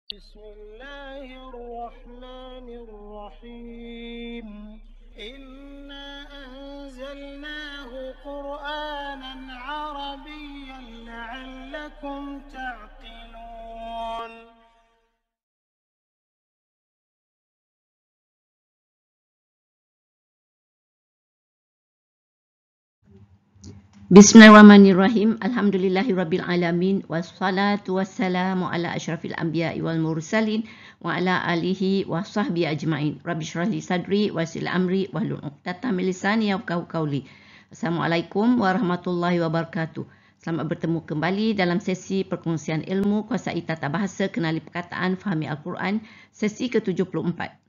بسم الله الرحمن الرحيم إنا أنزلناه قرآنا عربيا لعلكم تعقلون. Bismillahirrahmanirrahim. Alhamdulillahirabbil alamin wassalatu wassalamu ala asyrafil anbiya'i wal mursalin wa ala alihi wa sahbihi ajmain. Rabbi shrah li sadri wa yassir amri wahlul 'uqdatam min lisani yafqahu qawli. Assalamualaikum warahmatullahi wabarakatuh. Selamat bertemu kembali dalam sesi perkongsian ilmu kuasai tata bahasa, kenali perkataan, fahami Al-Quran, sesi ke-74.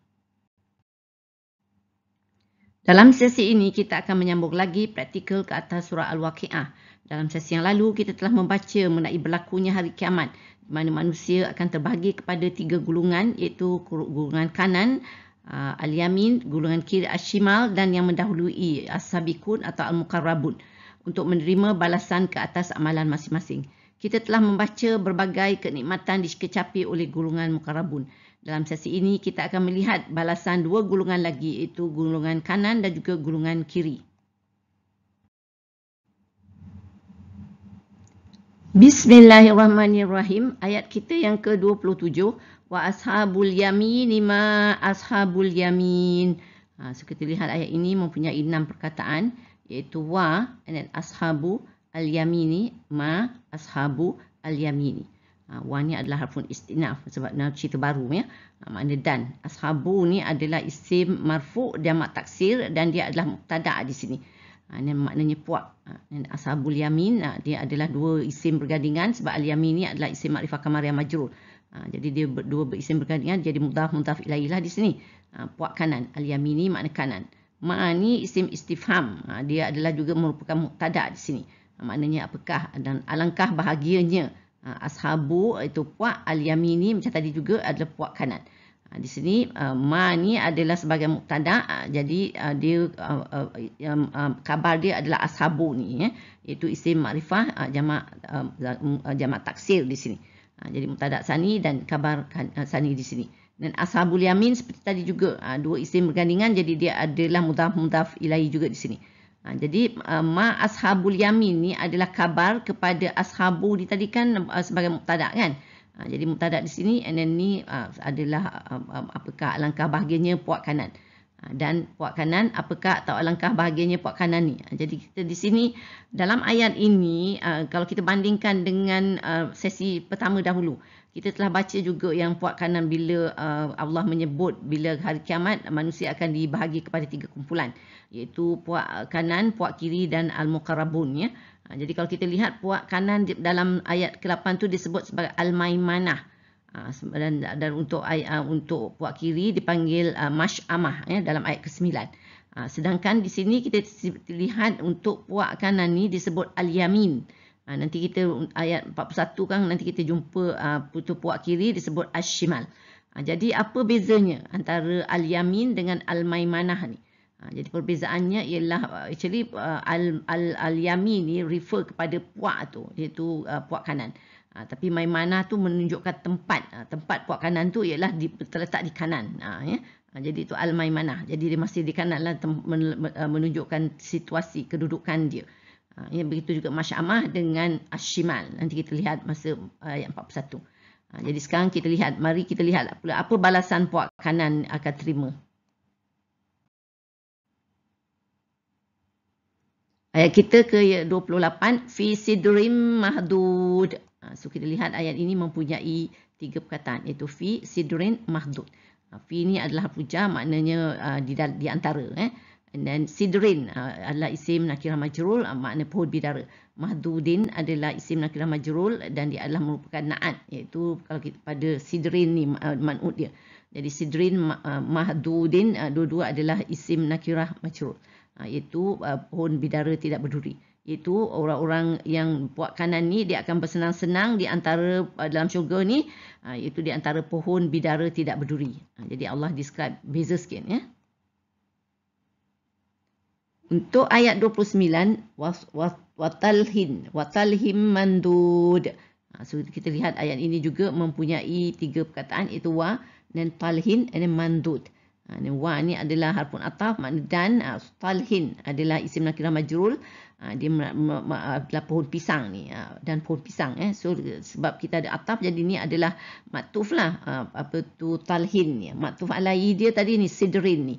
Dalam sesi ini, kita akan menyambung lagi praktikal ke atas surah Al-Waqi'ah. Dalam sesi yang lalu, kita telah membaca mengenai berlakunya hari kiamat, di mana manusia akan terbahagi kepada 3 gulungan, iaitu gulungan kanan, Al-Yamin, gulungan kiri, Al-Shimal, dan yang mendahului As-Sabiqun atau Al-Muqarrabun, untuk menerima balasan ke atas amalan masing-masing. Kita telah membaca berbagai kenikmatan dikecapi oleh gulungan Muqarrabun. Dalam sesi ini, kita akan melihat balasan 2 gulungan lagi, iaitu gulungan kanan dan juga gulungan kiri. Bismillahirrahmanirrahim. Ayat kita yang ke-27. Wa ashabul yamin ma ashabul yamin. So kita lihat ayat ini mempunyai 6 perkataan, iaitu wa, and then ashabu al-yamini, ma ashabu al-yamini. Wa ni adalah harfun istinaf sebab nak cerita baru ya. Makna dan. Ashabu ni adalah isim marfu' jamak taksir dan dia adalah mubtada' di sini. Ini maknanya puak. Dan ashabul yamin dia adalah 2 isim bergandingan sebab al-yamin ni adalah isim makrifah kamar yang majrur. Jadi dia dua isim bergandingan jadi mudhaf ilaihi lah di sini. Puak kanan. Al-yamini makna kanan. Ma ni isim istifham. Dia adalah juga merupakan mubtada' di sini. Maknanya apakah dan alangkah bahagianya. Ashabu itu puak, al-yamini macam tadi juga adalah puak kanan. Di sini ma ni adalah sebagai mubtada', jadi dia kabar dia adalah ashabu ni ya, iaitu isim makrifah jamak taksir di sini. Jadi mubtada' sani dan kabar sani di sini. Dan ashabul yamin seperti tadi juga 2 isim bergandingan, jadi dia adalah mudhaf ilaihi juga di sini. Jadi ma ashabul yamin ni adalah kabar kepada ashabu di tadi kan sebagai mubtada' kan. Jadi mubtada' di sini, and then ni adalah apakah alangkah bahagianya puak kanan. Dan puak kanan apakah atau alangkah bahagianya puak kanan ni. Jadi kita di sini dalam ayat ini kalau kita bandingkan dengan sesi pertama dahulu, kita telah baca juga yang puak kanan bila Allah menyebut bila hari kiamat manusia akan dibahagi kepada 3 kumpulan, iaitu puak kanan, puak kiri dan al-muqarrabun ya. Jadi kalau kita lihat puak kanan dalam ayat ke-8 tu disebut sebagai al-maimanah. Dan untuk puak kiri dipanggil masy'amah ya dalam ayat ke-9. Sedangkan di sini kita lihat untuk puak kanan ni disebut al-yamin. Nanti kita ayat 41 kan nanti kita jumpa puak kiri disebut al-shimal. Jadi apa bezanya antara al-yamin dengan al-maimanah ni? Jadi perbezaannya ialah actually al-yamin ni refer kepada puak tu, iaitu puak kanan. Tapi maimanah tu menunjukkan tempat puak kanan tu ialah terletak di kanan. Ya. Jadi itu al-maimanah. Jadi dia masih di kanan lah, menunjukkan situasi kedudukan dia. Ya, begitu juga masy'amah dengan ashimal. Nanti kita lihat masa ayat 41. Jadi sekarang mari kita lihat apa balasan puak kanan akan terima. Ayat kita ke-28, fi sidrim mahdud. So kita lihat ayat ini mempunyai 3 perkataan, iaitu fi sidrin mahdud. Fi ni adalah harfu jar, maknanya di antara. Dan sidrin adalah isim nakirah majrul, makna pohon bidara. Mahdudin adalah isim nakirah majrul dan dia adalah merupakan na'at, iaitu kalau kita pada sidrin ni man'ud dia. Jadi sidrin mahdudin dua-dua adalah isim nakirah majrul. Iaitu pohon bidara tidak berduri. Iaitu orang-orang yang puak kanan ni dia akan bersenang-senang di antara dalam syurga ni, iaitu di antara pohon bidara tidak berduri. Jadi Allah describe beza sikit ya. Untuk ayat 29 watalhim mandud. So kita lihat ayat ini juga mempunyai 3 perkataan, iaitu wa, dan talhin, dan mandud. Wa ni adalah harfun ataf, makna dan. Talhin adalah isim nakirah majrul, dia adalah pohon pisang ni, dan pohon pisang. So sebab kita ada ataf, jadi ni adalah maktuf lah. Apa tu talhin ni, maktuf alai dia tadi ni sidrin ni.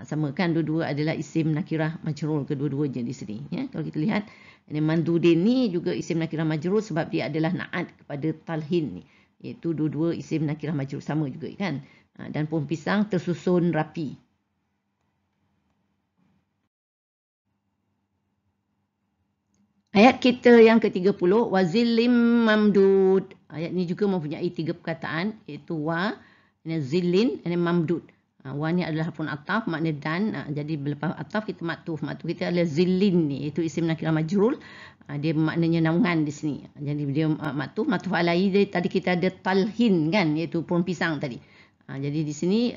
Sama kan, dua-dua adalah isim nakirah majrul, kedua-duanya di sini. Kalau kita lihat, ini mandudin ni juga isim nakirah majrul sebab dia adalah naat kepada talhin ni. Iaitu dua-dua isim nakirah majrul, sama juga kan. Dan pohon pisang tersusun rapi. Ayat kita yang ke-30, wazillim mamdud. Ayat ni juga mempunyai 3 perkataan, iaitu wa, zillin, dan mamdud. Wa ni adalah harfun ataf, makna dan. Jadi lepas ataf kita maktuf. Maktuf kita adalah zillin ni, iaitu isim nakirah majrul. Dia maknanya naungan di sini. Jadi dia maktuf alai dia tadi kita ada talhin kan, iaitu pohon pisang tadi. Jadi di sini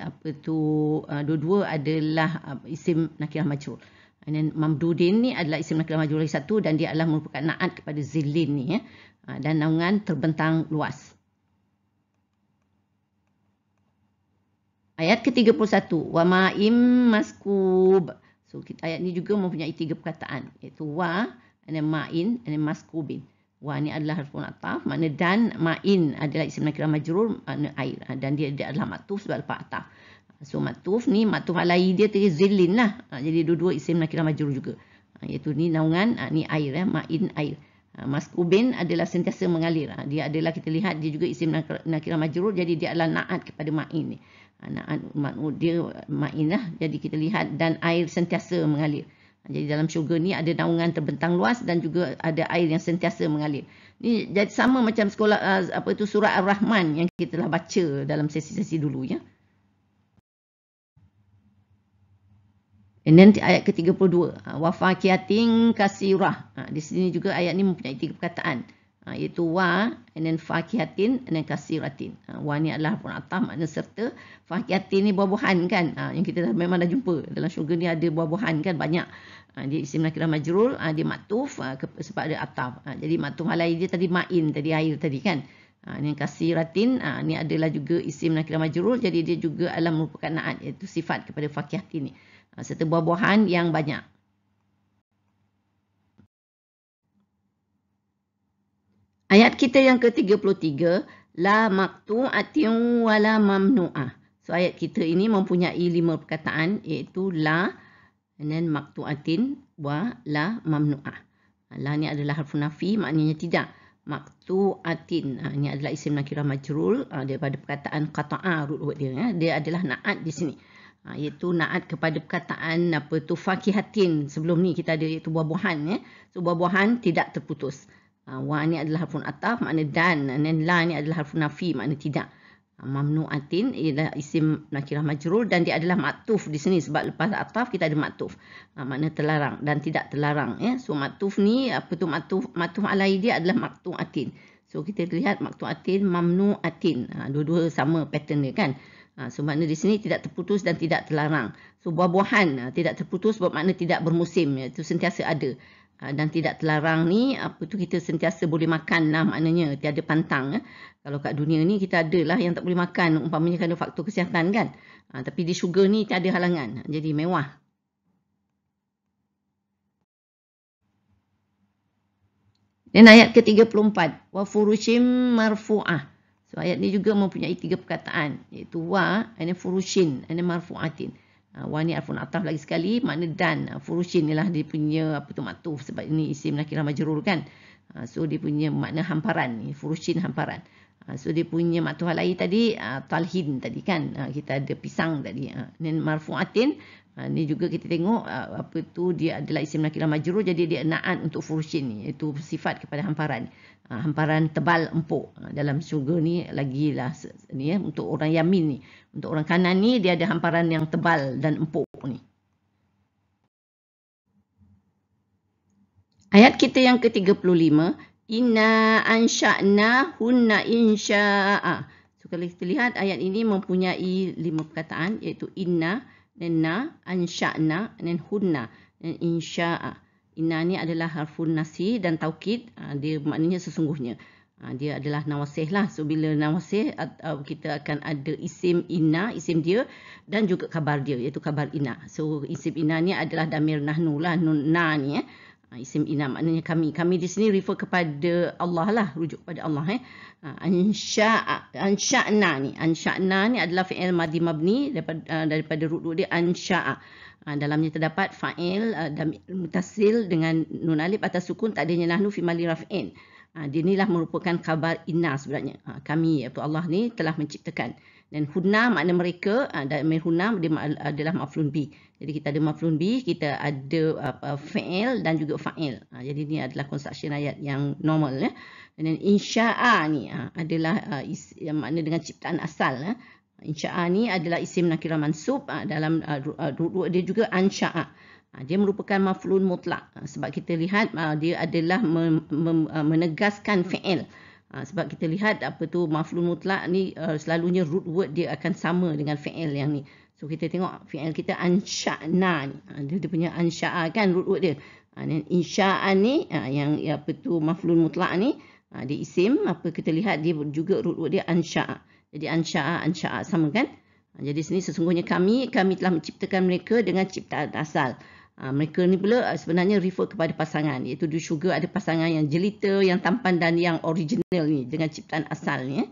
dua-dua adalah isim nakirah majrul. Dan mamdudin ni adalah isim nakirah majrul lagi satu, dan dia adalah merupakan naat kepada zillin ni, dan naungan terbentang luas. Ayat ke-31, wa ma'im maskub. So ayat ni juga mempunyai 3 perkataan, iaitu wa, dan ma'in, dan maskubin. Wa ni adalah harfun ataf, makna dan. Ma'in adalah isim nakirah majrur, makna air, dan dia adalah maktuf sebab lepas ataf. So maktuf ni, maktuf alai dia tadi zillin lah. Jadi dua-dua isim nakirah majrur juga. Iaitu ni naungan, ni air, ma'in air. Maskubin adalah sentiasa mengalir. Dia adalah, kita lihat, dia juga isim nakirah majrur, jadi dia adalah naat kepada ma'in ni. Naat dia ma'in lah, jadi kita lihat, dan air sentiasa mengalir. Jadi dalam syurga ni ada naungan terbentang luas dan juga ada air yang sentiasa mengalir. Ni jadi sama macam sekolah surah Ar-Rahman yang kita telah baca dalam sesi-sesi dulu ya. And then ayat ke-32, wa fakihatin kasirah. Di sini juga ayat ni mempunyai 3 perkataan, iaitu wa, and then fakihatin, and then kasiratin. Wa ni adalah harfun ataf, makna serta. Fakihatin ni buah-buahan kan, yang kita memang dah jumpa dalam syurga ni, ada buah-buahan kan, banyak. Dia isim nakirah majrul, dia maktuf sebab ada ataf. Jadi maktuf alai dia tadi ma'in, tadi air tadi kan. Ini kasiratin, ni adalah juga isim nakirah majrul, jadi dia juga adalah merupakan naat, iaitu sifat kepada fakihatin ni, serta buah-buahan yang banyak. Ayat kita yang ke-33, la maqtu'atin wa la mamnu'ah. So ayat kita ini mempunyai 5 perkataan, iaitu la, and then maqtu'atin wa la mamnu'ah. La ni adalah harfun nafi, maknanya tidak. Maqtu'atin, ini adalah isim nakirah majrul daripada perkataan qata'a, root dia. Dia adalah naat di sini. Iaitu naat kepada perkataan fakihatin. Sebelum ni kita ada iaitu buah-buahan. So buah-buahan tidak terputus. Wa ni adalah harfun ataf, makna dan la ni adalah harfun nafi, makna tidak. Mamnu'atin ialah isim nakirah majrur, dan dia adalah maktuf di sini sebab lepas ataf kita ada maktuf, makna terlarang dan tidak terlarang. So maktuf ni maktuf alai dia adalah maqtu'atin. So kita lihat maqtu'atin, mamnu'atin, dua-dua sama pattern dia kan. So makna di sini tidak terputus dan tidak terlarang. So buah-buahan tidak terputus bermakna tidak bermusim, iaitu sentiasa ada. Dan tidak terlarang ni, kita sentiasa boleh makan lah maknanya, tiada pantang. Kalau kat dunia ni kita ada lah yang tak boleh makan, umpamanya kerana faktor kesihatan kan. Tapi di syurga ni tiada halangan, jadi mewah. Dan ayat ke-34, wa furushim marfu'ah. So ayat ni juga mempunyai 3 perkataan, iaitu wa, and furushin, and marfu'atin. Wa ni harfun ataf lagi sekali, makna dan. Furushin ialah dia punya maktuf sebab ini isim nakirah majrur kan. So dia punya makna hamparan ni, furushin hamparan. So dia punya maktuf alai tadi talhin tadi kan. Kita ada pisang tadi. Dan marfu'atin ni juga kita tengok dia adalah isim nakirah majrur, jadi dia naat untuk furushin ni, iaitu sifat kepada hamparan. Hamparan tebal empuk. Dalam syurga ni lagilah ni untuk orang yamin ni. Untuk orang kanan ni dia ada hamparan yang tebal dan empuk ni. Ayat kita yang ke-35, inna ansha'na hunna insya'a. So kalau kita lihat ayat ini mempunyai 5 perkataan, iaitu inna, dan na, ansha'na, dan hunna, dan insya'a. Inna ni adalah harfun nasi dan taukid, dia maknanya sesungguhnya. Dia adalah nawasih lah. So bila nawasih kita akan ada isim inna, isim dia, dan juga khabar dia, iaitu khabar inna. So isim inna ni adalah damir nahnu lah, nun na ni isim inna maknanya kami. Kami di sini refer kepada Allah lah, rujuk kepada Allah Ansha'na ni adalah fi'il madhi mabni daripada root dia ansha'a. Dalamnya terdapat fa'il mutasil dengan nun alif atas sukun, tak adanya nahnu fi mali raf'in. Dia inilah merupakan khabar inna sebenarnya. Kami, iaitu Allah ni telah menciptakan. Dan hunna makna mereka, damir hunna dia adalah maf'ulun bih. Jadi kita ada maf'ulun bih, kita ada fi'il dan juga fa'il. Jadi ini adalah construction ayat yang normal. Dan insya'a ni adalah makna dengan ciptaan asal. Insya'a ni adalah isim nakirah mansub, dalam root dia juga ansya'a. Dia merupakan maf'ulun mutlak sebab kita lihat dia adalah menegaskan fi'il. Sebab kita lihat maf'ulun mutlak ni selalunya root word dia akan sama dengan fi'il yang ni. So kita tengok fi'il kita ansha'na ni, dia punya ansha'a kan root word dia. Dan insya'an ni yang maf'ulun mutlak ni, dia isim, kita lihat dia juga root word dia ansha'a. Jadi ansha'a sama kan? Jadi sini sesungguhnya kami telah menciptakan mereka dengan ciptaan asal. Mereka ni pula sebenarnya refer kepada pasangan, iaitu di syurga ada pasangan yang jelita, yang tampan dan yang original ni dengan ciptaan asal ni.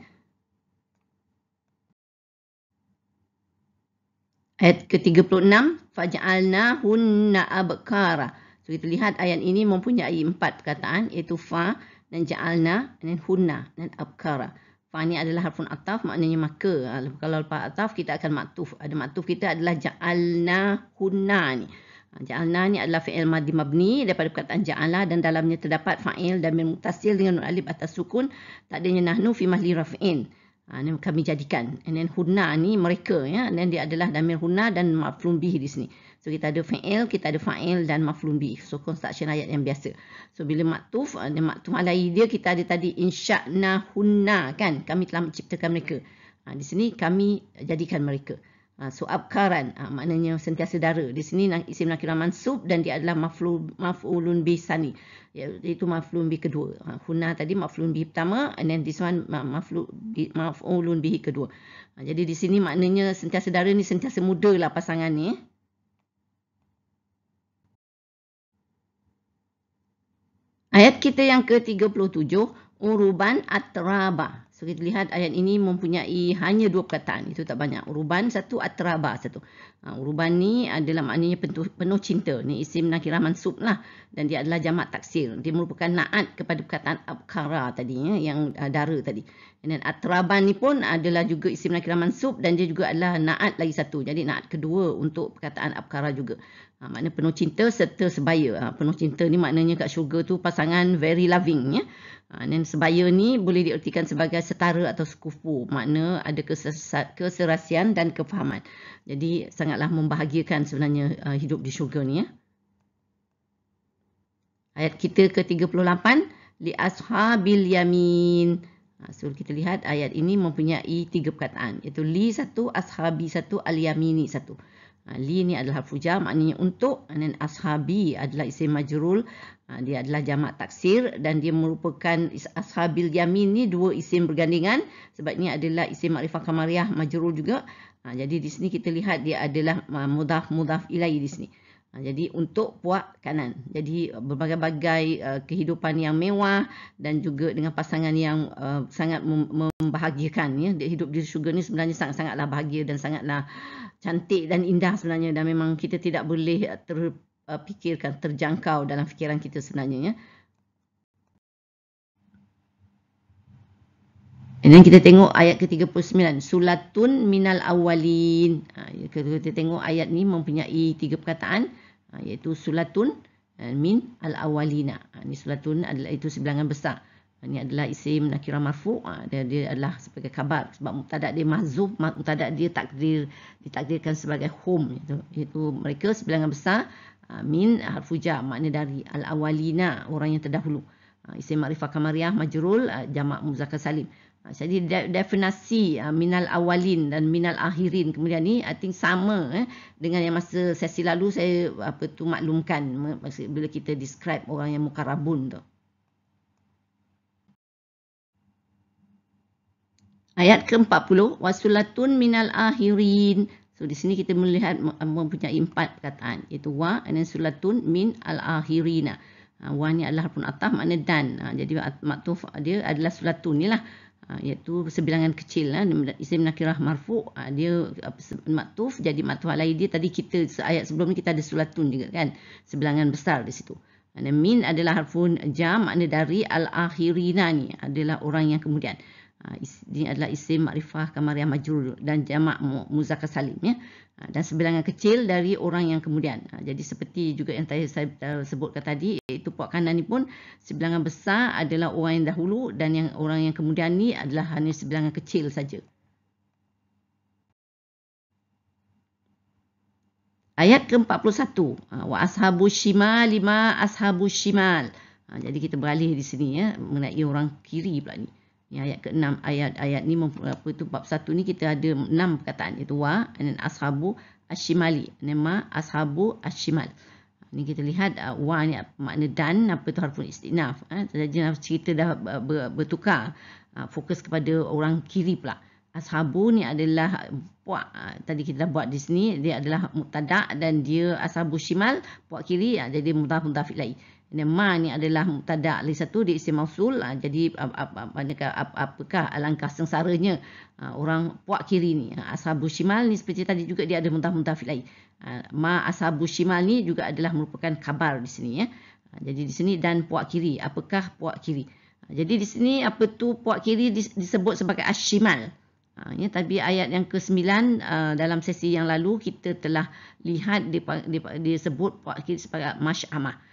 Ayat ke-36, faj'alna hunna abkara. So kita lihat ayat ini mempunyai 4 perkataan, iaitu fa dan ja'alna dan hunna dan abkara. Fa ni adalah harfun ataf, maknanya maka. Kalau lepas ataf kita akan maktuf. Ada maktuf kita adalah ja'alna hunna ni. Ja'alna ni adalah fi'il madhi mabni daripada perkataan ja'ala, dan dalamnya terdapat fa'il damir mutasil dengan nun alif atas sukun, tak adanya nahnu fi mahli raf'in. Ini kami jadikan. And then hunna ni mereka, dan dia adalah damir hunna dan maf'ulun bih di sini. So kita ada fi'il, kita ada fa'il dan maf'ulun bih. So construction ayat yang biasa. So bila maktuf alai dia kita ada tadi insya'na hunna kan, kami telah menciptakan mereka. Di sini kami jadikan mereka. So abkaran maknanya sentiasa dara. Di sini isim nakirah mansub dan dia adalah maf'ulun bih sani, iaitu maf'ulun bih kedua. Hunna tadi maf'ulun bih pertama, and then this one maf'ulun bih kedua. Jadi di sini maknanya sentiasa dara ni sentiasa muda lah pasangan ni. Ayat kita yang ke-37, uruban atraba. So kita lihat ayat ini mempunyai hanya 2 perkataan, itu tak banyak. Uruban satu, atraba satu. Uruban ni adalah maknanya penuh cinta. Ni isim nakirah mansub lah, dan dia adalah jamak taksir. Dia merupakan naat kepada perkataan abkara tadi, yang dara tadi. Dan atraban ni pun adalah juga isim nakirah mansub, dan dia juga adalah naat lagi satu. Jadi naat kedua untuk perkataan abkara juga. Makna penuh cinta serta sebaya. Penuh cinta ni maknanya kat syurga tu pasangan very loving. Dan sebaya ni boleh diertikan sebagai setara atau sekufu. Makna ada keserasian dan kefahaman. Jadi sangatlah membahagiakan sebenarnya hidup di syurga ni. Ayat kita ke-38, li ashabil yamin. So kita lihat ayat ini mempunyai 3 perkataan, iaitu li satu, ashabi satu, al-yamini satu. Li ni adalah harfu jar, maknanya untuk, dan ashabi adalah isim majrul, dia adalah jamak taksir, dan dia merupakan ashabil yamin ni 2 isim bergandingan, sebab ini adalah isim makrifah qamariyah majrul juga. Jadi di sini kita lihat dia adalah mudhaf ilaih di sini. Jadi untuk puak kanan. Jadi berbagai-bagai kehidupan yang mewah dan juga dengan pasangan yang sangat membahagiakan. Hidup di syurga ni sebenarnya sangat-sangatlah bahagia dan sangatlah cantik dan indah sebenarnya, dan memang kita tidak boleh terfikirkan, terjangkau dalam fikiran kita sebenarnya. Dan kita tengok ayat ke-39, sulatun minal awalin. Kita tengok ayat ni mempunyai 3 perkataan, iaitu sulatun min al-awalina. Ini sulatun adalah itu sebilangan besar. Ini adalah isim nakirah marfu', dia adalah sebagai khabar, sebab mubtada' dia mahzuf, mubtada' dia ditakdirkan sebagai hum, iaitu mereka sebilangan besar. Min harfu jar, makna dari, al-awalina orang yang terdahulu. Isim makrifah qamariyah majrul, jamak muzakkar salim. Jadi definasi minal awalin dan minal akhirin kemudian ni I think sama dengan yang masa sesi lalu saya maklumkan bila kita describe orang yang mukarrabun tu. Ayat ke-40, wasulatun minal akhirin. So di sini kita melihat mempunyai 4 perkataan, iaitu wa dan sulatun min al-akhirina. Wa ni adalah harfun ataf, makna dan. Jadi maktuf dia adalah sulatun ni lah. Iaitu sebilangan kecil lah. Isim nakirah marfu'. Dia maktuf, jadi maktuf alai dia. Tadi kita ayat sebelum ni kita ada sulatun juga kan. Sebilangan besar di situ. Dan min adalah harfun jam, makna dari, al-akhirina ni adalah orang yang kemudian. Ini adalah isim makrifah kamariyah majrur dan jamak muzakkar salim ya. Dan sebilangan kecil dari orang yang kemudian. Jadi seperti juga yang saya sebutkan tadi, iaitu puak kanan ni pun sebilangan besar adalah orang yang dahulu dan yang orang yang kemudian ni adalah hanya sebilangan kecil saja. Ayat ke-41, wa ashabus shimal lima ashabus shimal. Jadi kita beralih di sini ya, mengenai orang kiri pula ni. Ini ayat ke-6, ayat ni apa tu bab 1 ni kita ada 6 perkataan, iaitu wa dan ashabu asyimali, nama ashabu asyimal. Ni kita lihat wa ni makna dan, apa tu harfun istinaf. Jadi cerita dah bertukar, fokus kepada orang kiri pula. Ashabu ni adalah puak, tadi kita dah buat di sini, dia adalah mubtada dan dia ashabu syimal puak kiri, jadi mudhaf ilaih. Ma ni adalah mubtada lagi satu, dia isim mausul. Jadi apakah alangkah sengsaranya orang puak kiri ni. Ashabu syimal ni seperti tadi juga dia ada mudhaf ilaih. Ma ashabu syimal ni juga adalah merupakan khabar di sini ya. Jadi di sini dan puak kiri, apakah puak kiri. Jadi di sini apa tu puak kiri disebut sebagai asyimal. Ya, tapi ayat yang ke-9 dalam sesi yang lalu kita telah lihat disebut puak kiri sebagai masy'amah.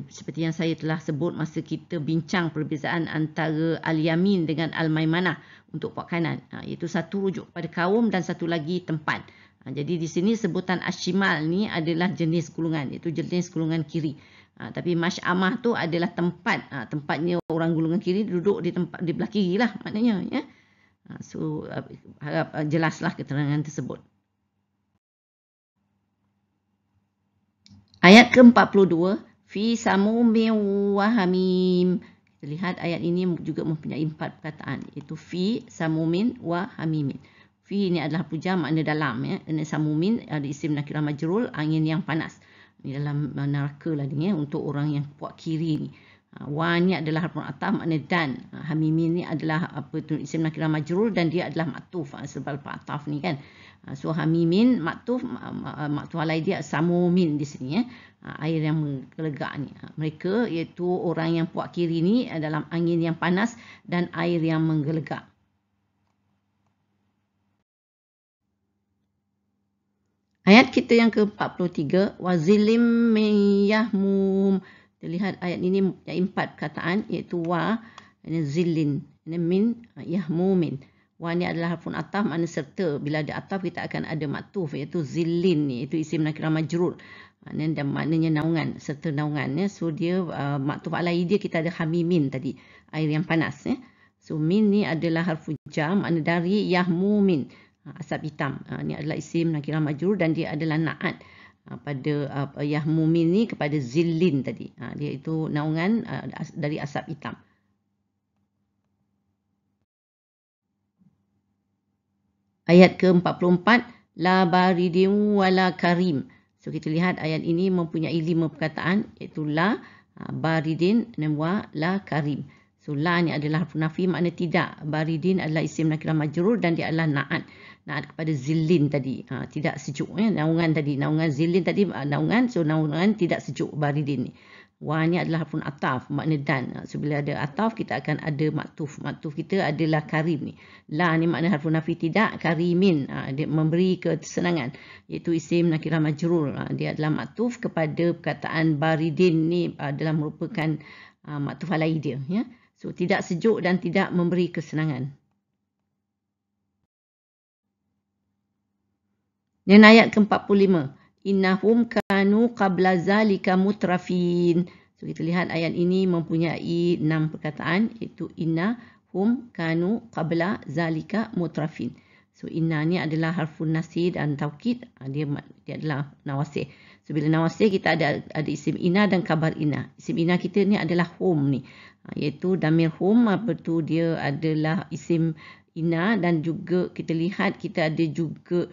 Seperti yang saya telah sebut masa kita bincang perbezaan antara al-yamin dengan al-maimanah untuk puak kanan. Iaitu satu rujuk pada kaum dan satu lagi tempat. Jadi di sini sebutan asyimal ni adalah jenis gulungan, iaitu jenis gulungan kiri. Tapi masy'amah tu adalah tempat, tempatnya orang gulungan kiri duduk di tempat di belah kiri lah maknanya ya. So harap jelaslah keterangan tersebut. Ayat ke-42, fi samumin wa hamim. Kita lihat ayat ini juga mempunyai 4 perkataan, iaitu fi samumin wa hamimin. Fi ini adalah puja, makna dalam ya. Dan samumin ada isim nakirah majrur, angin yang panas. Ini dalam neraka lah ni ya, untuk orang yang puak kiri ni. Wa ni adalah harfun ataf, makna dan. Hamimin ni adalah apa tu isim nakirah majrur dan dia adalah maktuf sebab ataf ni kan. So hamimin maktuf alai dia samumin di sini ya. Air yang menggelegak ni. Mereka iaitu orang yang puak kiri ni dalam angin yang panas dan air yang menggelegak. Ayat kita yang ke-43, wazilim min yahmum. Kita lihat ayat ini mempunyai 4 perkataan, iaitu wa, zillin, min, yahmumin. Wa ni adalah harfun ataf, makna serta. Bila ada ataf kita akan ada maktuf, iaitu zillin ni, iaitu isim nakirah majrur. Dan maknanya naungan, serta naungan ya. So dia maktuf alai dia kita ada hamimin tadi, air yang panas ya. So min ni adalah harfu jam, makna dari, yahmumin, asap hitam. Ini adalah isim nakirah majrur dan dia adalah na'at pada yahmumin ni kepada zillin tadi. Dia itu naungan dari asap hitam. Ayat ke-44, la baridin wala karim. So kita lihat ayat ini mempunyai 5 perkataan, iaitu la, baridin, wa, la karim. So la ni adalah harfu nafi, makna tidak. Baridin adalah isim nakirah majrur dan dia adalah na'at. Na'at kepada zillin tadi. Tidak sejuk ya. Naungan tadi. Naungan zillin tadi naungan. So naungan tidak sejuk baridin ni. Wa ni adalah harfun ataf, makna dan. So bila ada ataf kita akan ada maktuf. Maktuf kita adalah karim ni. La ni makna harfun nafi tidak. Karimin. Dia memberi kesenangan. Iaitu isim nakirah majrur. Dia adalah maktuf kepada perkataan baridin ni adalah merupakan maktuf alai dia ya. So tidak sejuk dan tidak memberi kesenangan. Dan ayat ke-45, innahum kanu qabla zalika mutrafin. So kita lihat ayat ini mempunyai 6 perkataan, iaitu innahum kanu qabla zalika mutrafin. So inna ni adalah harfun nasih dan taukid, dia adalah nawasih. So bila nawasih kita ada isim inna dan khabar inna. Isim inna kita ni adalah hum ni, iaitu damir hum, apa tu dia adalah isim ina, dan juga kita lihat kita ada juga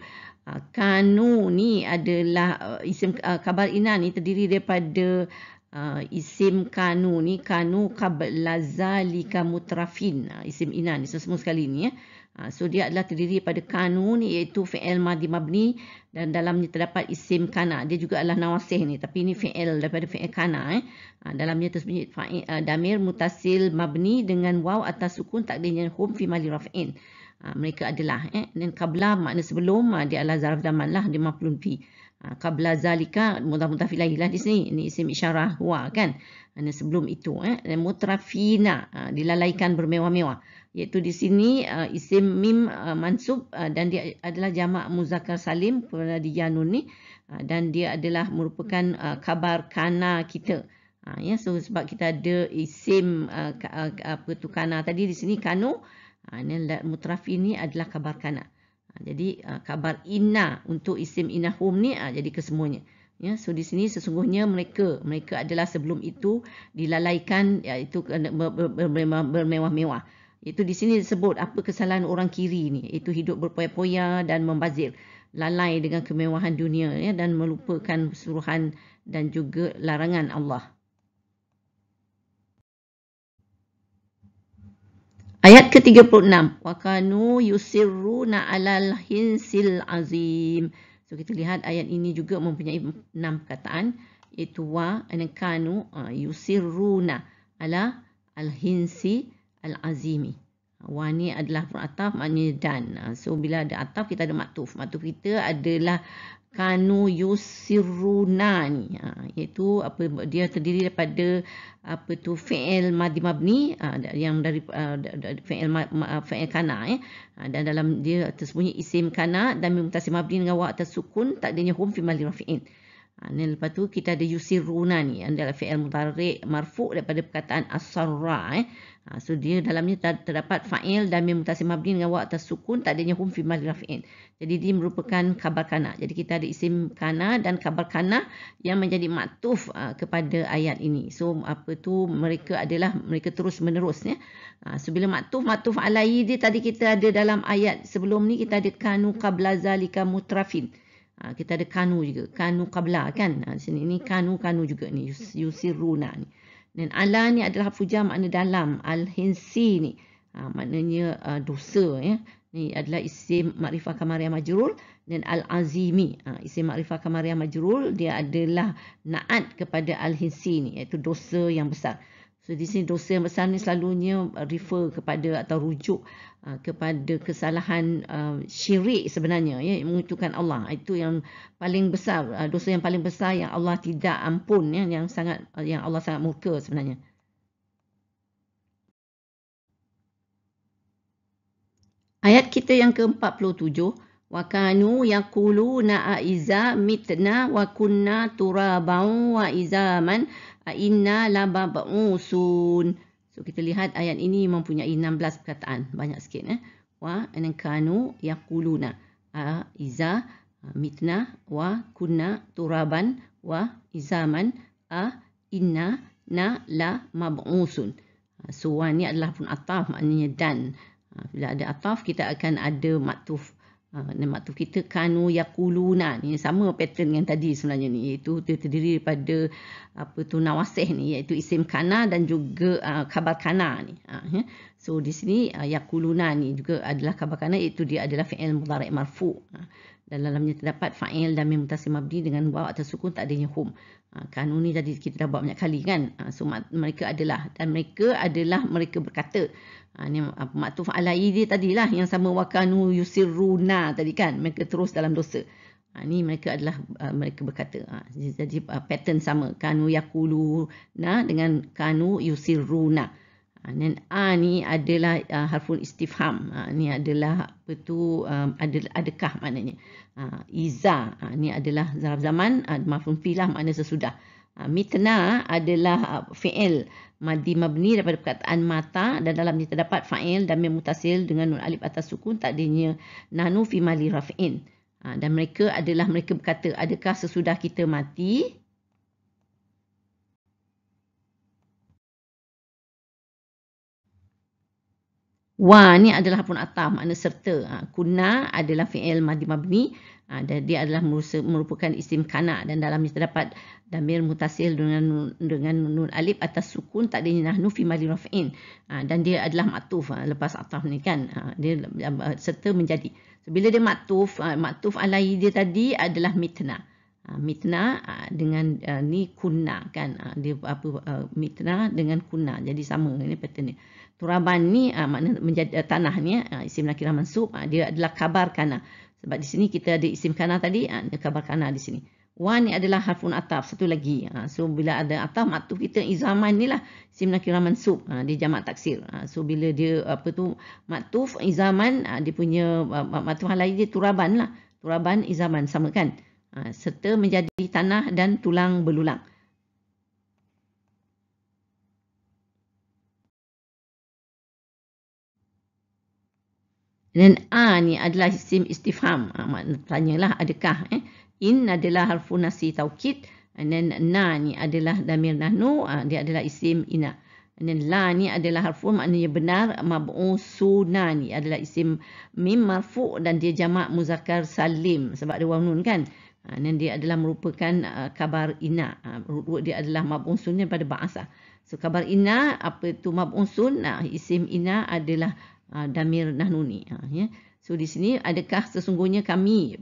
kanu ni adalah isim khabar ina ni terdiri daripada isim kanu ni, kanu qabla zalika mutrafin, isim ina ni semua sekali ni ya. So dia adalah terdiri daripada kanu ni iaitu fi'il madhi mabni, dan dalamnya terdapat isim kana. Dia juga adalah nawasih ni, tapi ini fi'il daripada fi'il kana. Dalamnya tersebut damir mutasil mabni dengan waw atas sukun takdirnya hum fi mali raf'in. Mereka adalah dan qabla makna sebelum, dia adalah zarf zaman lah, dia maf'ulun fi. Qabla zalika mudhaf ilaih lah di sini, ini isim isyarah huwa kan, sebelum itu. Dan mutrafina dilalaikan bermewah-mewah, iaitu di sini isim mim mansub, dan dia adalah jamak muzakkar salim pada yanun ni, dan dia adalah merupakan khabar kana kita. Ya, so sebab kita ada isim kana tadi di sini kanu, mutrafin ni adalah khabar kana. Jadi khabar inna untuk isim innahum ni jadi kesemuanya. Ya, so di sini sesungguhnya mereka adalah sebelum itu dilalaikan, iaitu bermewah-mewah. Itu di sini disebut apa kesalahan orang kiri ni, iaitu hidup berpoya-poya dan membazir, lalai dengan kemewahan dunia ya, dan melupakan suruhan dan juga larangan Allah. Ayat ke-36. Wa kanu yusirruna 'alal hinsil azim. So kita lihat ayat ini juga mempunyai 6 perkataan, iaitu wa dan kanu yusirruna 'ala al-hinsi al-azimi. Wa ni adalah ataf, maknanya dan. So bila ada ataf kita ada maktuf. Maktuf kita adalah kanu yusirruna ni, iaitu dia terdiri daripada fi'il madhi mabni, yang dari fi'il kana dan dalam dia tersembunyi isim kana dan mutasil mabni dengan wa atas sukun takdirnya hum fi mali rafi'in. Dan lepas tu kita ada yusirruna ni adalah fi'il mudhari' marfu' daripada perkataan as-sarra. So dia dalamnya terdapat fa'il dan mutasil mabni dengan wa atas sukun takdirnya hum fi mali rafi'in. Jadi dia merupakan khabar kana. Jadi kita ada isim kana dan khabar kana yang menjadi maktuf kepada ayat ini. So mereka terus menerus ya. So bila maktuf alaihi dia tadi kita ada dalam ayat sebelum ni, kita ada kanu qabla zalika mutrafin. Kita ada kanu juga, kanu qabla kan. Sini ni kanu juga ni yusirruna ni. Dan ala ni adalah fuja makna dalam, al-hinsi ni maknanya dosa ya. Ni adalah isim makrifah kamariyah majrur, dan al-azimi isim makrifah kamariyah majrur, dia adalah naat kepada al-hinsi ni, iaitu dosa yang besar. So di sini dosa yang besar ni selalunya refer kepada atau rujuk kepada kesalahan syirik sebenarnya ya, mengutukan Allah. Itu yang paling besar, dosa yang paling besar yang Allah tidak ampun ya, yang Allah sangat murka sebenarnya. Ayat kita yang ke-47, wa kanu yaquluna aiza mitna wa kunna turaban wa izaman inna labab'usun. So kita lihat ayat ini mempunyai 16 perkataan, banyak sikit wa kanu yaquluna aiza mitna wa kunna turaban wa izaman inna la mab'usun. So wa ni adalah pun ataf, maknanya dan. Bila ada ataf kita akan ada maktuf. Maktuf kita kanu yaquluna ni sama pattern yang tadi sebenarnya ni, iaitu terdiri daripada nawasih ni, iaitu isim kana dan juga khabar kana ni. So di sini yaquluna ni juga adalah khabar kana, iaitu dia adalah fi'il mudhari' marfu'. Dan dalamnya terdapat fa'il dan mim mutasil mabni dengan waw atau sukun takdirnya hum. Kanu ni tadi kita dah buat banyak kali kan. So mereka adalah mereka berkata. Ni maktuf alaihi dia tadilah yang sama wa kanu yusirruna tadi kan, mereka terus dalam dosa. Ni mereka adalah mereka berkata. Jadi pattern sama, kanu yaquluna dengan kanu yusirruna. Dan ni adalah harful istifham. Ni adalah adakah maknanya. Iza ni adalah zarf zaman, maf'ul fi lah makna sesudah. Mitna adalah fi'il madhi mabni daripada perkataan mata, dan dalamnya terdapat fa'il dan mim mutasil dengan nun alif atas sukun takdirnya nahnu fi mali raf'in. Dan mereka berkata, adakah sesudah kita mati? Wa ni adalah harfun ataf, makna serta. Kunna adalah fi'il madhi mabni. Dan dia adalah merupakan isim kana dan dalamnya terdapat damir mutasil dengan nun alif atas sukun takdirnya nahnu fi mahli raf'in. Dan dia adalah maktuf lepas ataf ni kan. Dia serta menjadi. So, bila dia maktuf alai dia tadi adalah mitna. Mitna dengan ni kunna kan. Dia mitna dengan kunna. Jadi sama ini pattern ni. Turaban ni makna menjadi tanah ni isim nakirah mansub. Dia adalah kabar kana. Sebab di sini kita ada isim kana tadi, kabar kana di sini. Wa ni adalah harfun ataf, satu lagi. So bila ada ataf, maktuf kita izaman ni lah isim nakirah mansub, dia jamak taksir. So bila dia maktuf izaman, dia punya maktuf halai dia turaban lah. Turaban izaman sama kan. Serta menjadi tanah dan tulang belulang. Dan ni adalah isim istifham. Makna tanyalah adakah. In adalah harfun nasi taukid. And then na ni adalah damir nahnu. Dia adalah isim ina. And then la ni adalah harfun maknanya benar. Mab'usuna ni adalah isim mim marfu' dan dia jamak muzakkar salim. Sebab ada waw nun kan. Dan dia adalah merupakan kabar ina. Dia adalah mab'usun pada ba'asa. So kabar ina, apa itu mab'usun? Isim ina adalah damir nahnu ni. Ya. So di sini adakah sesungguhnya kami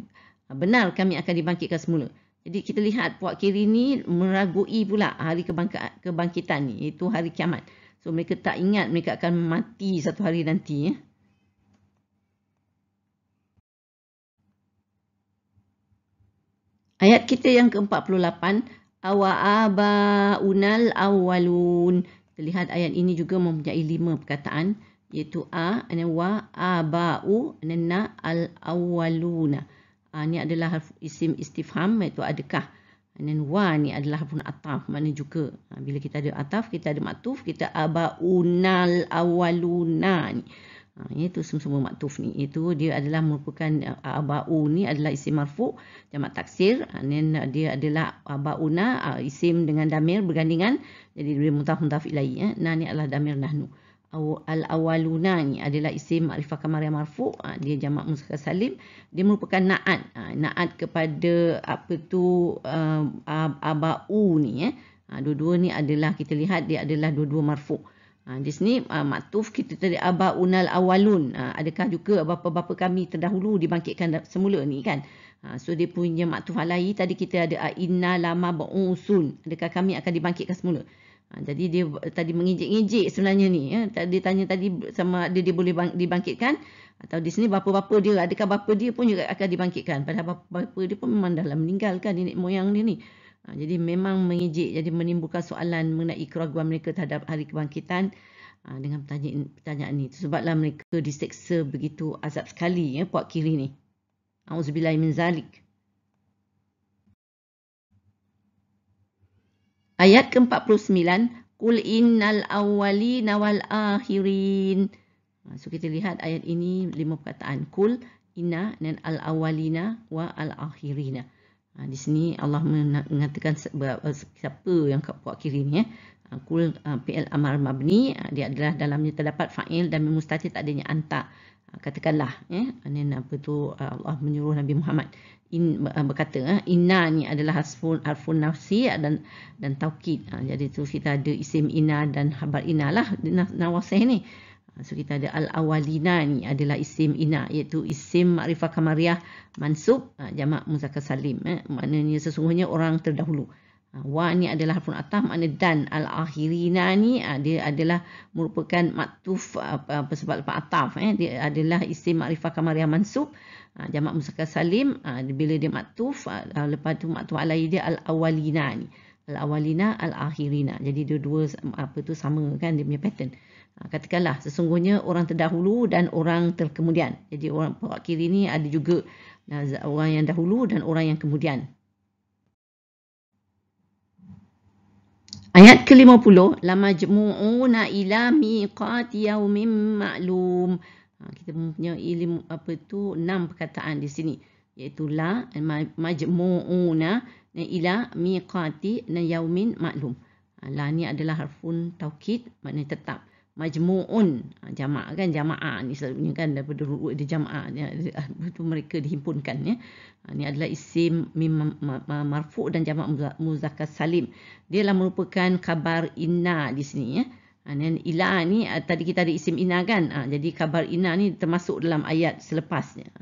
benar kami akan dibangkitkan semula. Jadi kita lihat puak kiri ni meragui pula hari kebangkitan ni, iaitu hari kiamat. So mereka tak ingat mereka akan mati satu hari nanti. Ya. Ayat kita yang ke-48, awa'aba'unal awwalun. Kita lihat ayat ini juga mempunyai 5 perkataan. Iaitu wa, aba'u, na, al-awwaluna. Ini adalah isim istifham, iaitu adakah. Dan wa ni adalah harfun ataf, makna juga. Bila kita ada ataf, kita ada maktuf, kita aba'unal awwaluna ni. Itu semua maktuf ni. Itu dia adalah merupakan aba'u ni adalah isim marfu', jamak taksir. Dan dia adalah aba'una, isim dengan damir bergandingan. Jadi dia mutaf ilaih. Na ni adalah damir nahnu. Al-awwaluna ni adalah isim ma'rifah kamariyah marfu', dia jamak muzakkar salim, dia merupakan na'at, na'at kepada apa tu aba'u ni. Dua-dua ni adalah kita lihat dia adalah dua-dua marfu'. Di sini maktuf kita tadi aba'unal awwalun, adakah juga bapa-bapa kami terdahulu dibangkitkan semula ni kan. So dia punya maktuf alai tadi kita ada inna lama ba'usun, adakah kami akan dibangkitkan semula. Jadi dia tadi mengejek-ngejek sebenarnya ni. Dia tanya tadi sama dia boleh dibangkitkan. Atau di sini bapa-bapa dia, adakah bapa dia pun juga akan dibangkitkan. Padahal bapa dia pun memang dah meninggal kan, nenek moyang dia ni. Jadi memang mengejek, jadi menimbulkan soalan mengenai keraguan mereka terhadap hari kebangkitan dengan pertanyaan ni. Sebablah mereka diseksa begitu azab sekali puak kiri ni. Auzubillahi min zalik. Ayat ke-49, Qul innal awwalina wal akhirin. So kita lihat ayat ini 5 perkataan. Qul, inna, dan al-awwalina wa al-akhirina. Di sini Allah mengatakan siapa yang kat puak kiri ni. Qul fi'il amar mabni, dia adalah dalamnya terdapat fa'il dan mustatir tak adanya anta. Katakanlah apa tu Allah menyuruh Nabi Muhammad berkata inna ni adalah harfun nafsi dan taukid. Jadi tu kita ada isim inna dan khabar inna lah nawasih ni. So kita ada al-awwalina ni adalah isim inna, iaitu isim ma'rifah kamariyah mansub, jamak muzakkar salim. Maknanya sesungguhnya orang terdahulu. Wa ni adalah harfun ataf, makna dan. Al-akhirina ni dia adalah merupakan maktuf sebab lepas ataf. Dia adalah isim ma'rifah kamariyah mansub, jamak muzakkar salim. Bila dia maktuf, lepas tu maktuf alai dia al-awwalina ni. Al-awwalina, al-akhirina. Jadi dua-dua apa tu sama kan dia punya pattern. Katakanlah sesungguhnya orang terdahulu dan orang terkemudian. Jadi orang puak kiri ni ada juga orang yang dahulu dan orang yang kemudian. Ayat ke-50, la majmu'una ila miqati yaumin ma'lum. Kita mempunyai 6 perkataan di sini, iaitu la majmu'una ila miqati yaumin ma'lum. La ni adalah harfun taukid, maknanya tetap. majmu'un, jamak kan, jamaah ni selalunya kan, daripada ru'u dia jamaah, betul mereka dihimpunkan ya. Ini adalah isim mim marfu' dan jamak muzakkar salim. Dia adalah merupakan khabar inna di sini ya. Dan ila ni tadi kita ada isim inna kan. Jadi khabar inna ni termasuk dalam ayat selepasnya.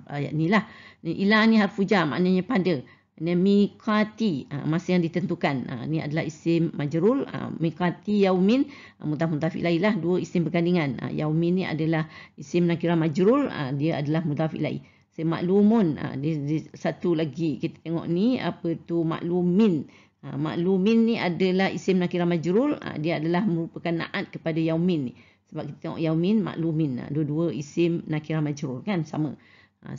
Ayat ni lah. Ila ni harfu jar, maknanya pada. Miqati, masa yang ditentukan. Ini adalah isim majrul. Miqati yaumin, mudhaf ilaih lah, dua isim bergandingan. Yaumin ni adalah isim nakirah majrul, dia adalah mudhaf ilaih. Maklumun, satu lagi kita tengok ni apa tu maklumin. Maklumin ni adalah isim nakirah majrul, dia adalah merupakan naat kepada yaumin ni. Sebab kita tengok yaumin, maklumin, dua-dua isim nakirah majrul kan, sama.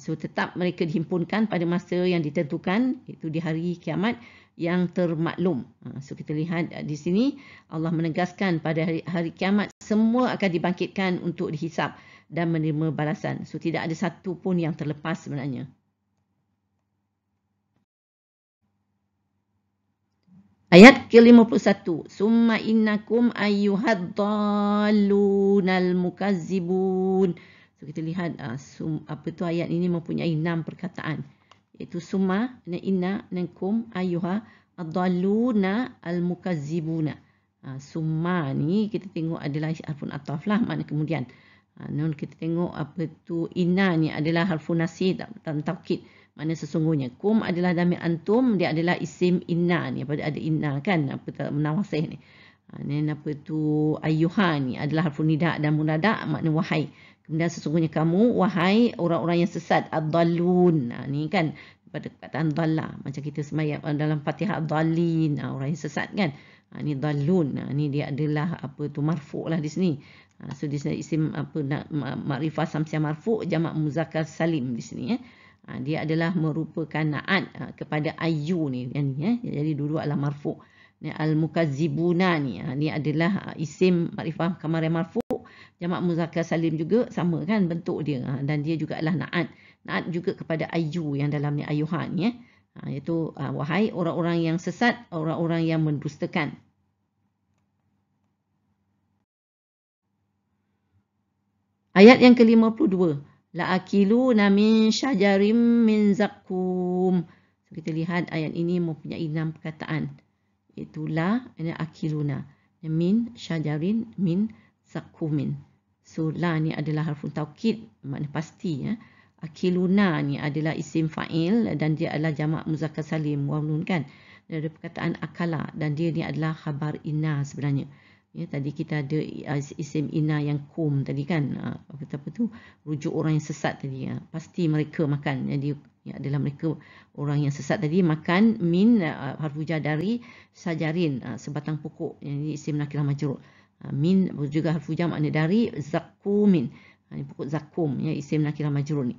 So tetap mereka dihimpunkan pada masa yang ditentukan, iaitu di hari kiamat yang termaklum. So kita lihat di sini Allah menegaskan pada hari kiamat semua akan dibangkitkan untuk dihisap dan menerima balasan. So tidak ada satu pun yang terlepas sebenarnya. Ayat ke-51. Summa innakum ayyuhad-dallunal mukazzibun. So kita lihat apa tu ayat ini mempunyai 6 perkataan. Iaitu summa, inna, kum, ayyuha, ad-dalluna, al-mukazzibuna. Summa ni kita tengok adalah harfun ataf lah, makna kemudian. Non kita tengok apa tu inna ni adalah harfun nasih dan taukid, makna sesungguhnya. Kum adalah damir antum, dia adalah isim inna ni, ada inna kan, apa tu menawasih ni. Dan apa tu ayyuha ni adalah harfun nida dan munada, makna wahai. Kemudian sesungguhnya kamu, wahai orang-orang yang sesat, ad-dallun. Ni kan pada perkataan dhalla, macam kita semayang dalam Fatihah, ad-dallin, orang yang sesat kan. Ni dallun. Ni dia adalah apa tu marfu' lah di sini. So di sini isim apa makrifah samsiah marfu', jamak muzakkar salim di sini ya. Dia adalah merupakan naat kepada ayyu ni yang ni ya. Jadi dua-dua adalah marfu'. Al-mukazzibuna ni adalah isim makrifah kamar marfu', jamak muzakkar salim juga sama kan bentuk dia, dan dia juga adalah naat juga kepada ayyu yang dalam ni ayyuhan ya, iaitu wahai orang-orang yang sesat, orang-orang yang mendustakan. Ayat yang ke-52. La'akiluna min syajarim min zakum. So, kita lihat ayat ini mempunyai 6 perkataan. Iaitu la, akiluna, min syajarin min zakumin. So la ni adalah harfun taukid, makna pasti ya. Akiluna ni adalah isim fa'il dan dia adalah jamak muzakkar salim waw nun kan. Dari perkataan akala, dan dia ni adalah khabar inna sebenarnya. Ya, tadi kita ada isim inna yang kum tadi kan, apa tu rujuk orang yang sesat tadi ya. Pasti mereka makan. Jadi ya, adalah mereka orang yang sesat tadi makan min harfu jar dari sajarin, sebatang pokok, yang isim nakirah majrur. Min juga harfu jar, makna dari zakumin. Ini pokok zakum ya, isim nakirah majrur ni.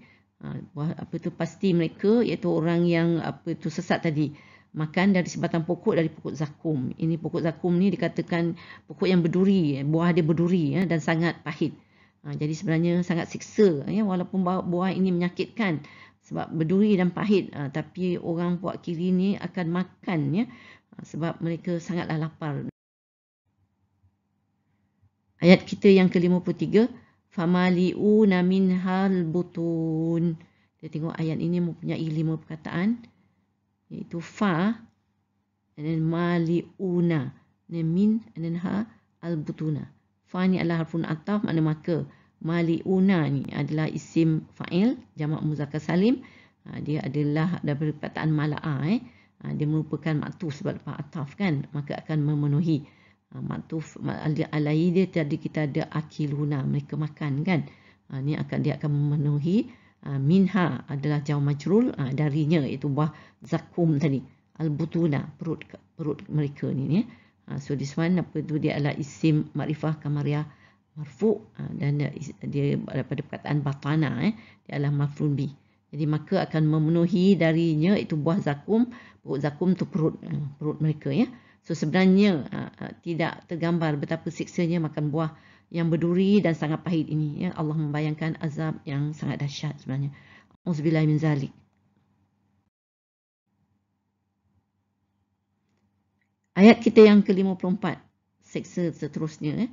Apa tu pasti mereka, iaitu orang yang apa tu sesat tadi, makan dari sebatang pokok dari pokok zakum. Ini pokok zakum ni dikatakan pokok yang berduri, buah dia berduri ya, dan sangat pahit. Jadi sebenarnya sangat siksa ya, walaupun buah ini menyakitkan sebab berduri dan pahit, tapi orang puak kiri ni akan makan ya, sebab mereka sangatlah lapar. Ayat kita yang ke-53. Famali'una minhal butun. Kita tengok ayat ini mempunyai 5 perkataan. Iaitu fa, and then mali'una, and then min, and then ha, al-butuna. Fa ni adalah harfun ataf, makna maka. Mali'una ni adalah isim fa'il, jamak muzakkar salim. Dia adalah daripada perkataan mala'a. Dia merupakan maktuf sebab lepas ataf kan, maka akan memenuhi. Maktuf alai dia tadi kita ada akiluna, mereka makan kan. Ni dia akan memenuhi. Minha adalah jaw majrul, darinya iaitu buah zakum tadi. Al-butuna, perut mereka ni ya. So this one apa tu, dia adalah isim makrifah kamariyah marfu', dan dia daripada perkataan batana dia adalah maf'ul bi. Jadi maka akan memenuhi darinya itu buah zakum. Perut zakum tu perut mereka ya. So sebenarnya tidak tergambar betapa siksanya makan buah yang berduri dan sangat pahit ini ya. Allah membayangkan azab yang sangat dahsyat sebenarnya. Auzubillahi min zalik. Ayat kita yang ke-54, seksa seterusnya.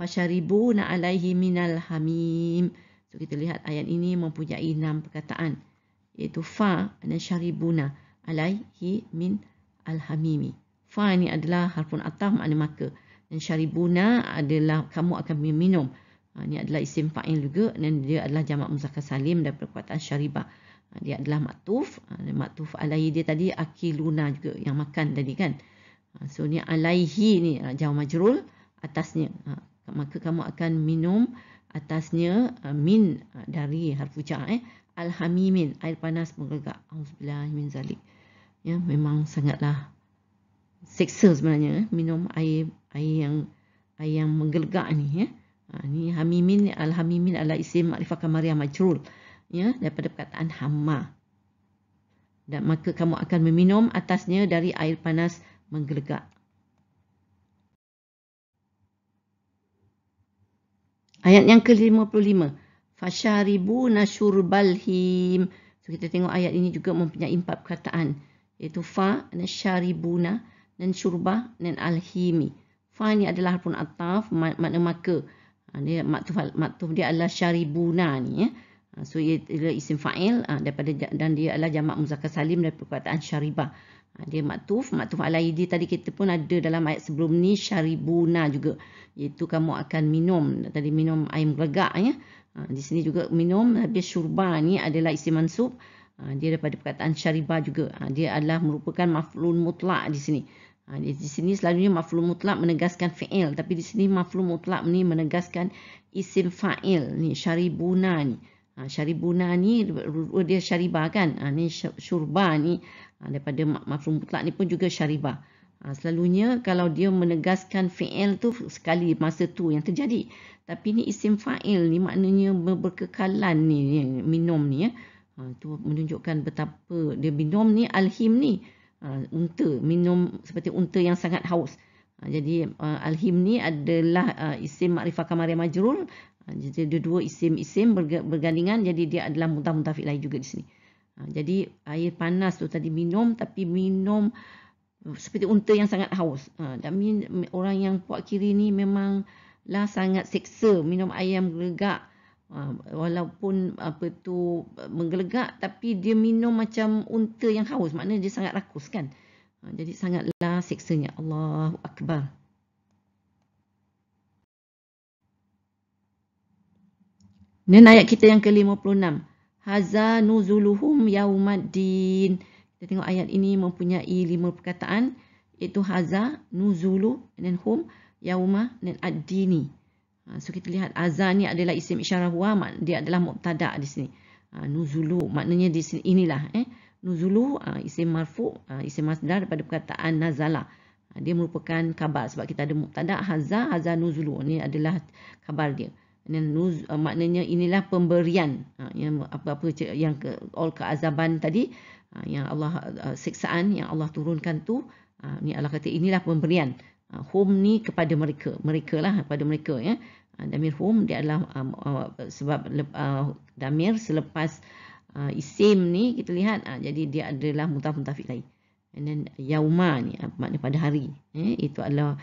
Fasharibuna alaihi minal hamim. So kita lihat ayat ini mempunyai 6 perkataan, iaitu fa dan syaribuna alaihi min al-hamimi. Fa ini adalah harfun ataf, makna maka, dan syaribuna adalah kamu akan minum. Ini adalah isim fa'il juga, dan dia adalah jamak muzakkar salim daripada perkataan syaribah. Dia adalah maktuf. Maktuf alaihi dia tadi akiluna juga, yang makan tadi kan. So ni alaihi ni jar majrur atasnya. Maka kamu akan minum atasnya min dari harfu jar. Al-hamimin, air panas menggelegak. Auzubillahi min zalik. Ya, memang sangatlah seksa sebenarnya minum air yang menggelegak ni ya. Ni hamimin, al-hamimin adalah isim makrifah kamariyah majrur ya, daripada perkataan hamma. Dan maka kamu akan meminum atasnya dari air panas menggelegak. Ayat yang ke-55. Fasharibuna syurbal him. So kita tengok ayat ini juga mempunyai 4 perkataan, iaitu fa dan syaribuna dan syurbah dan al-himi. Fa ni adalah harfun ataf, makna maka. Dia maktuf dia adalah syaribuna ni ya. So ia adalah isim fa'il daripada, dan dia adalah jamak muzakkar salim dari perkataan syaribah. Dia maktuf alaihi tadi kita pun ada dalam ayat sebelum ni, syaribuna juga, iaitu kamu akan minum. Tadi minum air menggelegak ya. Di sini juga minum. Habis syurba ni adalah isim mansub. Dia daripada perkataan syaribah juga. Dia adalah merupakan maf'ul mutlak di sini. Di sini selalunya maf'ul mutlak menegaskan fi'il, tapi di sini maf'ul mutlak ni menegaskan isim fa'il ni, syaribuna ni. Syaribuna ni dia syaribah kan. Ni syurba ni daripada maf'ul mutlak ni pun juga syaribah. Selalunya kalau dia menegaskan fi'il tu sekali masa tu yang terjadi. Tapi ni isim fa'il ni maknanya berkekalan ni minum ni ya. Tu menunjukkan betapa dia minum ni, al-him ni. Unta, minum seperti unta yang sangat haus. Jadi al-him ni adalah isim makrifah kamariyah majrur. Jadi ada 2 isim bergandingan, jadi dia adalah mudhaf ilaih juga di sini. Jadi air panas tu tadi minum, tapi minum seperti unta yang sangat haus. Dan orang yang puak kiri ni memanglah sangat seksa minum air yang menggelegak. Walaupun menggelegak, tapi dia minum macam unta yang haus, maknanya dia sangat rakus kan. Jadi sangatlah seksanya. Allahu Akbar. Dan ayat kita yang ke-56. Haza nuzuluhum yaumaddin. Kita tengok ayat ini mempunyai 5 perkataan, iaitu haza, nuzulu, dan hum, yauma, dan ad-dini. So kita lihat haza ni adalah isim isyarah huwa, dia adalah mubtada di sini. Nuzulu maknanya di sini inilah nuzulu isim marfu, isim masdar daripada perkataan nazala. Dia merupakan khabar sebab kita ada mubtada haza nuzulu, ni adalah khabar dia. Dan maknanya inilah pemberian, yang apa-apa yang all keazaban tadi, yang Allah siksaan yang Allah turunkan tu, ni Allah kata inilah pemberian. Hum ni kepada mereka lah, kepada mereka ya. Damir hum dia adalah sebab damir selepas isim ni kita lihat, jadi dia adalah mudhaf ilaih. And then yauma ni makna pada hari, itu adalah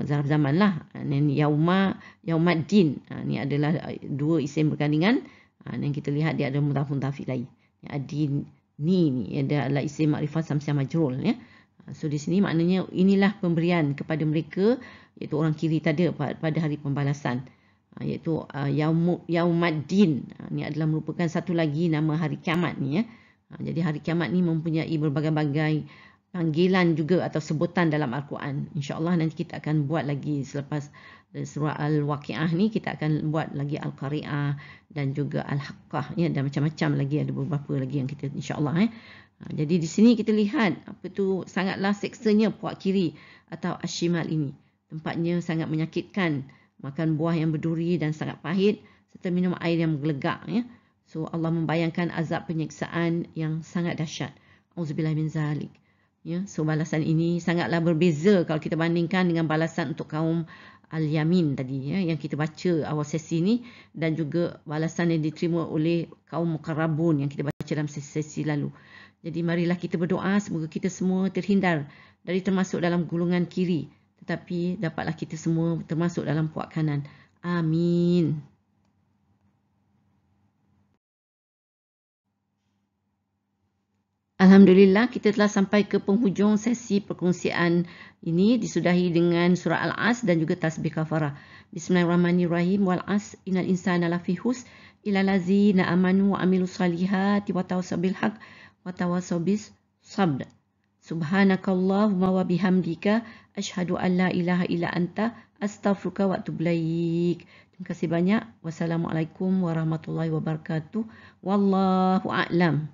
zarf zaman lah. Dan yaumaddin ni adalah 2 isim bergandingan, dan kita lihat dia ada mudhaf ilaih. Adin ni dia adalah isim makrifah samsiah majrur ya. So di sini maknanya inilah pemberian kepada mereka, iaitu orang kiri tadi pada hari pembalasan, iaitu yaumaddin. Ini adalah merupakan satu lagi nama hari kiamat ni ya. Jadi hari kiamat ni mempunyai berbagai-bagai panggilan juga atau sebutan dalam Al-Quran. InsyaAllah nanti kita akan buat lagi selepas surah Al-Waqi'ah ni, kita akan buat lagi Al-Qari'ah dan juga Al-Haqqah ya, dan macam-macam lagi, ada beberapa lagi yang kita insyaAllah Jadi di sini kita lihat sangatlah seksanya puak kiri atau ashimal ini. Tempatnya sangat menyakitkan, makan buah yang berduri dan sangat pahit, serta minum air yang menggelegak ya. So Allah membayangkan azab penyiksaan yang sangat dahsyat. Auzubillahi min zalik. Ya, so balasan ini sangatlah berbeza kalau kita bandingkan dengan balasan untuk kaum Al-Yamin tadi ya, yang kita baca awal sesi ni, dan juga balasan yang diterima oleh kaum Muqarrabun yang kita baca dalam sesi lalu. Jadi marilah kita berdoa semoga kita semua terhindar dari termasuk dalam golongan kiri, tetapi dapatlah kita semua termasuk dalam puak kanan. Amin. Alhamdulillah, kita telah sampai ke penghujung sesi perkongsian ini, disudahi dengan surah Al-As dan juga tasbih kafarah. Bismillahirrahmanirrahim. Wal as innal insana lafi khusr illa allazina amanu wa amilus salihati wa tawassaw bil haqq wa tawassaw bis sabr. Subhanakallahumma wa bihamdika asyhadu an la ilaha illa anta astaghfiruka wa atubu ilaik. Terima kasih banyak. Wassalamualaikum warahmatullahi wabarakatuh. Wallahu a'lam.